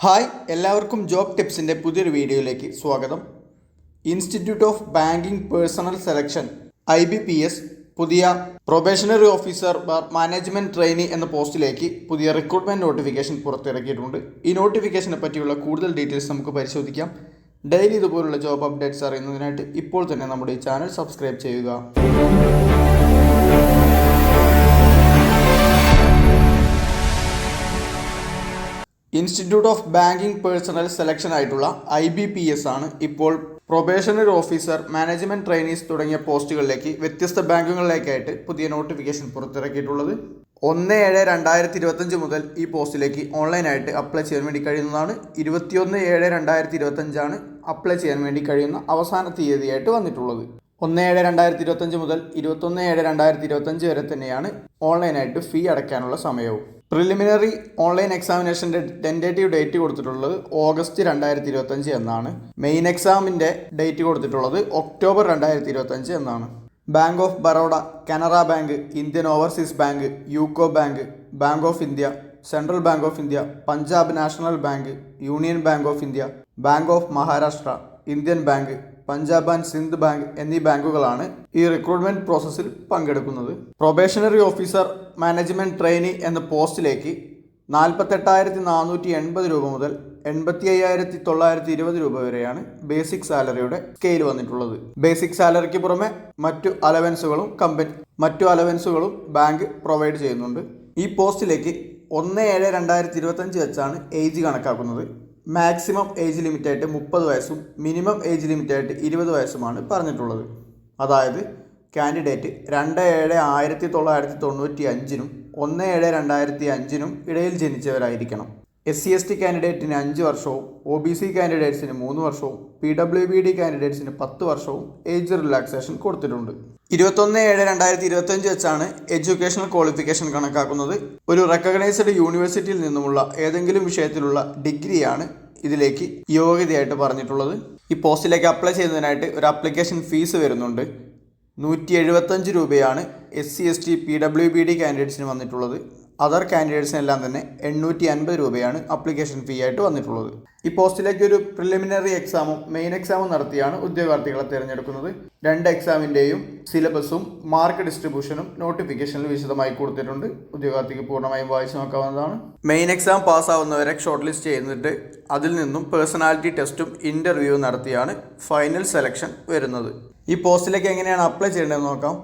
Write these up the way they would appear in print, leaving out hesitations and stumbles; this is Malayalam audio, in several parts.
ഹായ്, എല്ലാവർക്കും ജോബ് ടിപ്സിൻ്റെ പുതിയൊരു വീഡിയോയിലേക്ക് സ്വാഗതം. Institute of banking personal selection IBPS പുതിയ പ്രൊബേഷണറി ഓഫീസർ മാനേജ്മെൻറ്റ് ട്രെയിനി എന്ന പോസ്റ്റിലേക്ക് പുതിയ റിക്രൂട്ട്മെൻറ്റ് നോട്ടിഫിക്കേഷൻ പുറത്തിറക്കിയിട്ടുണ്ട്. ഈ നോട്ടിഫിക്കേഷനെ പറ്റിയുള്ള കൂടുതൽ ഡീറ്റെയിൽസ് നമുക്ക് പരിശോധിക്കാം. ഡെയിലി ഇതുപോലുള്ള ജോബ് അപ്ഡേറ്റ്സ് അറിയുന്നതിനായിട്ട് ഇപ്പോൾ തന്നെ നമ്മുടെ ഈ ചാനൽ സബ്സ്ക്രൈബ് ചെയ്യുക. Institute of banking personal selection ആയിട്ടുള്ള IBPS ആണ് ഇപ്പോൾ പ്രൊബേഷണറി ഓഫീസർ, മാനേജ്മെൻറ്റ് ട്രെയിനീസ് തുടങ്ങിയ പോസ്റ്റുകളിലേക്ക് വ്യത്യസ്ത ബാങ്കുകളിലേക്കായിട്ട് പുതിയ നോട്ടിഫിക്കേഷൻ പുറത്തിറക്കിയിട്ടുള്ളത്. 1/7/2025 മുതൽ ഈ പോസ്റ്റിലേക്ക് ഓൺലൈനായിട്ട് അപ്ലൈ ചെയ്യാൻ വേണ്ടി കഴിയുന്നതാണ്. 21/7/2025 ആണ് അപ്ലൈ ചെയ്യാൻ വേണ്ടി കഴിയുന്ന അവസാന തീയതിയായിട്ട് വന്നിട്ടുള്ളത്. 1/7/2025 മുതൽ 21/7/2025 വരെ തന്നെയാണ് ഓൺലൈനായിട്ട് ഫീ അടയ്ക്കാനുള്ള സമയവും. പ്രിലിമിനറി ഓൺലൈൻ എക്സാമിനേഷൻ്റെ ടെൻറ്റേറ്റീവ് ഡേറ്റ് കൊടുത്തിട്ടുള്ളത് ഓഗസ്റ്റ് 2025 എന്നാണ്. മെയിൻ എക്സാമിൻ്റെ ഡേറ്റ് കൊടുത്തിട്ടുള്ളത് ഒക്ടോബർ 2025 എന്നാണ്. Bank of Baroda, Canara bank, Indian overseas bank, UCO bank, bank of India, central bank of India, Punjab national bank, union bank of India, bank of Maharashtra, Indian bank, Punjab and Sindh bank എന്നീ ബാങ്കുകളാണ് ഈ റിക്രൂട്ട്മെന്റ് പ്രോസസ്സിൽ പങ്കെടുക്കുന്നത്. പ്രൊബേഷണറി ഓഫീസർ മാനേജ്മെന്റ് ട്രെയിനി എന്ന പോസ്റ്റിലേക്ക് 48,480 രൂപ മുതൽ 85,920 രൂപ വരെയാണ് ബേസിക് സാലറിയുടെ സ്കെയിൽ വന്നിട്ടുള്ളത്. ബേസിക് സാലറിക്ക് പുറമെ മറ്റു അലവൻസുകളും ബാങ്ക് പ്രൊവൈഡ് ചെയ്യുന്നുണ്ട്. ഈ പോസ്റ്റിലേക്ക് 1/7/2025 വെച്ചാണ് ഏജ് കണക്കാക്കുന്നത്. മാക്സിമം ഏജ് ലിമിറ്റായിട്ട് 30 വയസ്സും മിനിമം ഏജ് ലിമിറ്റായിട്ട് 20 വയസ്സുമാണ് പറഞ്ഞിട്ടുള്ളത്. അതായത് കാൻഡിഡേറ്റ് 2/7/1995 1/7/2005 ഇടയിൽ ജനിച്ചവരായിരിക്കണം. SC/ST കാൻഡിഡേറ്റിന് 5 വർഷവും OBC കാൻഡിഡേറ്റ്സിന് 3 വർഷവും PWBD കാൻഡിഡേറ്റ്സിന് 10 വർഷവും ഏജ് റിലാക്സേഷൻ കൊടുത്തിട്ടുണ്ട്. 21/7/2025 വെച്ചാണ് എഡ്യൂക്കേഷണൽ ക്വാളിഫിക്കേഷൻ കണക്കാക്കുന്നത്. ഒരു റെക്കഗ്നൈസ്ഡ് യൂണിവേഴ്സിറ്റിയിൽ നിന്നുമുള്ള ഏതെങ്കിലും വിഷയത്തിലുള്ള ഡിഗ്രിയാണ് ഇതിലേക്ക് യോഗ്യതയായിട്ട് പറഞ്ഞിട്ടുള്ളത്. ഈ പോസ്റ്റിലേക്ക് അപ്ലൈ ചെയ്യുന്നതിനായിട്ട് ഒരു ആപ്ലിക്കേഷൻ ഫീസ് വരുന്നുണ്ട്. 175 രൂപയാണ് SC/ST PWBD കാൻഡിഡേറ്റ്സിന് വന്നിട്ടുള്ളത്. അതർ കാൻഡിഡേറ്റ്സിനെല്ലാം തന്നെ 850 രൂപയാണ് ആപ്ലിക്കേഷൻ ഫീ ആയിട്ട് വന്നിട്ടുള്ളത്. ഈ പോസ്റ്റിലേക്ക് ഒരു പ്രിലിമിനറി എക്സാമും മെയിൻ എക്സാമും നടത്തിയാണ് ഉദ്യോഗാർത്ഥികളെ തിരഞ്ഞെടുക്കുന്നത്. 2 എക്സാമിൻ്റെയും സിലബസും മാർക്ക് ഡിസ്ട്രിബ്യൂഷനും നോട്ടിഫിക്കേഷനിൽ വിശദമായി കൊടുത്തിട്ടുണ്ട്. ഉദ്യോഗാർത്ഥിക്ക് പൂർണ്ണമായും വായിച്ചു നോക്കാവുന്നതാണ്. മെയിൻ എക്സാം പാസ്സാവുന്നവരെ ഷോർട്ട് ലിസ്റ്റ് ചെയ്തിട്ട് അതിൽ നിന്നും പേഴ്സണാലിറ്റി ടെസ്റ്റും ഇൻ്റർവ്യൂവും നടത്തിയാണ് ഫൈനൽ സെലക്ഷൻ വരുന്നത്. ഈ പോസ്റ്റിലേക്ക് എങ്ങനെയാണ് അപ്ലൈ ചെയ്യേണ്ടതെന്ന് നോക്കാം.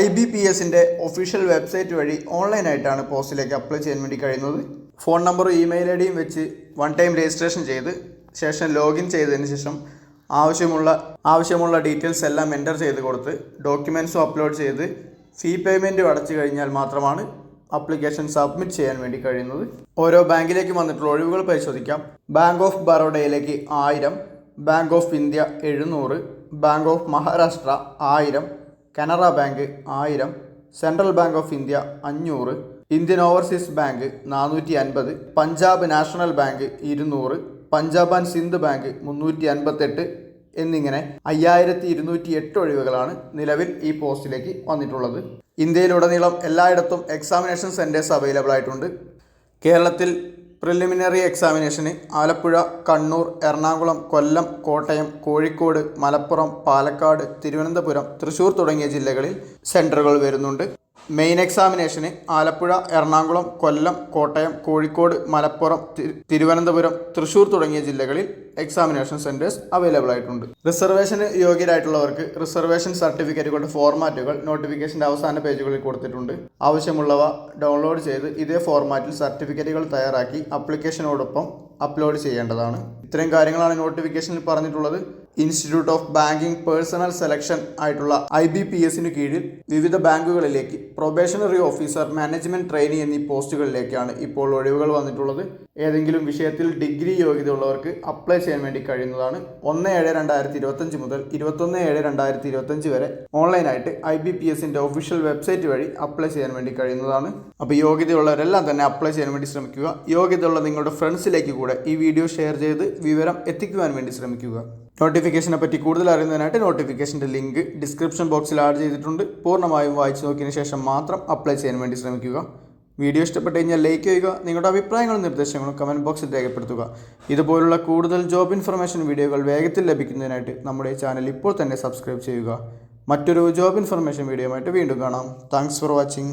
IBPSൻ്റെ ഒഫീഷ്യൽ വെബ്സൈറ്റ് വഴി ഓൺലൈനായിട്ടാണ് പോസ്റ്റിലേക്ക് അപ്ലൈ ചെയ്യാൻ വേണ്ടി കഴിയുന്നത്. ഫോൺ നമ്പറും ഇമെയിൽ ഐഡിയും വെച്ച് 1 ടൈം രജിസ്ട്രേഷൻ ചെയ്ത് ശേഷം ലോഗിൻ ചെയ്തതിന് ശേഷം ആവശ്യമുള്ള ഡീറ്റെയിൽസ് എല്ലാം എൻ്റർ ചെയ്ത് കൊടുത്ത് ഡോക്യുമെൻറ്റ്സും അപ്ലോഡ് ചെയ്ത് ഫീ പേയ്മെൻറ്റും അടച്ചു കഴിഞ്ഞാൽ മാത്രമാണ് ആപ്ലിക്കേഷൻ സബ്മിറ്റ് ചെയ്യാൻ വേണ്ടി കഴിയുന്നത്. ഓരോ ബാങ്കിലേക്ക് വന്നിട്ടുള്ള ഒഴിവുകൾ പരിശോധിക്കാം. ബാങ്ക് ഓഫ് ബറോഡയിലേക്ക് 1000, bank of India 700, bank of Maharashtra 1000, Canara bank 1000, central bank of India 500, Indian overseas bank 450, Punjab national bank 200, Punjab and Sindh bank 358 എന്നിങ്ങനെ 5208 ഒഴിവുകളാണ് നിലവിൽ ഈ പോസ്റ്റിലേക്ക് വന്നിട്ടുള്ളത്. ഇന്ത്യയിലുടനീളം എല്ലായിടത്തും എക്സാമിനേഷൻ സെൻറ്റേഴ്സ് അവൈലബിൾ ആയിട്ടുണ്ട്. കേരളത്തിൽ പ്രിലിമിനറി എക്സാമിനേഷന് ആലപ്പുഴ, കണ്ണൂർ, എറണാകുളം, കൊല്ലം, കോട്ടയം, കോഴിക്കോട്, മലപ്പുറം, പാലക്കാട്, തിരുവനന്തപുരം, തൃശ്ശൂർ തുടങ്ങിയ ജില്ലകളിൽ സെൻറ്ററുകൾ വരുന്നുണ്ട്. മെയിൻ എക്സാമിനേഷന് ആലപ്പുഴ, എറണാകുളം, കൊല്ലം, കോട്ടയം, കോഴിക്കോട്, മലപ്പുറം, തിരുവനന്തപുരം, തൃശ്ശൂർ തുടങ്ങിയ ജില്ലകളിൽ എക്സാമിനേഷൻ സെൻറ്റേഴ്സ് അവൈലബിൾ ആയിട്ടുണ്ട്. റിസർവേഷന് യോഗ്യരായിട്ടുള്ളവർക്ക് റിസർവേഷൻ സർട്ടിഫിക്കറ്റുകളുടെ ഫോർമാറ്റുകൾ നോട്ടിഫിക്കേഷൻ്റെ അവസാന പേജുകളിൽ കൊടുത്തിട്ടുണ്ട്. ആവശ്യമുള്ളവ ഡൗൺലോഡ് ചെയ്ത് ഇതേ ഫോർമാറ്റിൽ സർട്ടിഫിക്കറ്റുകൾ തയ്യാറാക്കി ആപ്ലിക്കേഷനോടൊപ്പം അപ്ലോഡ് ചെയ്യേണ്ടതാണ്. ഇത്രയും കാര്യങ്ങളാണ് നോട്ടിഫിക്കേഷനിൽ പറഞ്ഞിട്ടുള്ളത്. Institute of banking personal selection ആയിട്ടുള്ള IBPSന് കീഴിൽ വിവിധ ബാങ്കുകളിലേക്ക് പ്രൊബേഷണറി ഓഫീസർ, മാനേജ്മെൻറ്റ് ട്രെയിനി എന്നീ പോസ്റ്റുകളിലേക്കാണ് ഇപ്പോൾ ഒഴിവുകൾ വന്നിട്ടുള്ളത്. ഏതെങ്കിലും വിഷയത്തിൽ ഡിഗ്രി യോഗ്യതയുള്ളവർക്ക് അപ്ലൈ ചെയ്യാൻ വേണ്ടി കഴിയുന്നതാണ്. 1/7/2025 മുതൽ 21/7/2025 വരെ ഓൺലൈനായിട്ട് IBPSൻ്റെ ഒഫീഷ്യൽ വെബ്സൈറ്റ് വഴി അപ്ലൈ ചെയ്യാൻ വേണ്ടി കഴിയുന്നതാണ്. അപ്പോൾ യോഗ്യതയുള്ളവരെല്ലാം തന്നെ അപ്ലൈ ചെയ്യാൻ വേണ്ടി ശ്രമിക്കുക. യോഗ്യതയുള്ള നിങ്ങളുടെ ഫ്രണ്ട്സിലേക്ക് കൂടെ ഈ വീഡിയോ ഷെയർ ചെയ്ത് വിവരം എത്തിക്കുവാൻ വേണ്ടി ശ്രമിക്കുക. നോട്ടിഫിക്കേഷനെ പറ്റി കൂടുതൽ അറിയുന്നതിനായിട്ട് നോട്ടിഫിക്കേഷൻ്റെ ലിങ്ക് ഡിസ്ക്രിപ്ഷൻ ബോക്സിൽ ആഡ് ചെയ്തിട്ടുണ്ട്. പൂർണ്ണമായും വായിച്ചു നോക്കിയതിന് ശേഷം മാത്രം അപ്ലൈ ചെയ്യാൻ വേണ്ടി ശ്രമിക്കുക. വീഡിയോ ഇഷ്ടപ്പെട്ട് കഴിഞ്ഞാൽ ലൈക്ക് ചെയ്യുക. നിങ്ങളുടെ അഭിപ്രായങ്ങളും നിർദ്ദേശങ്ങളും കമൻറ്റ് ബോക്സിൽ രേഖപ്പെടുത്തുക. ഇതുപോലുള്ള കൂടുതൽ ജോബ് ഇൻഫർമേഷൻ വീഡിയോകൾ വേഗത്തിൽ ലഭിക്കുന്നതിനായിട്ട് നമ്മുടെ ചാനൽ ഇപ്പോൾ തന്നെ സബ്സ്ക്രൈബ് ചെയ്യുക. മറ്റൊരു ജോബ് ഇൻഫർമേഷൻ വീഡിയോയുമായിട്ട് വീണ്ടും കാണാം. Thanks for watching.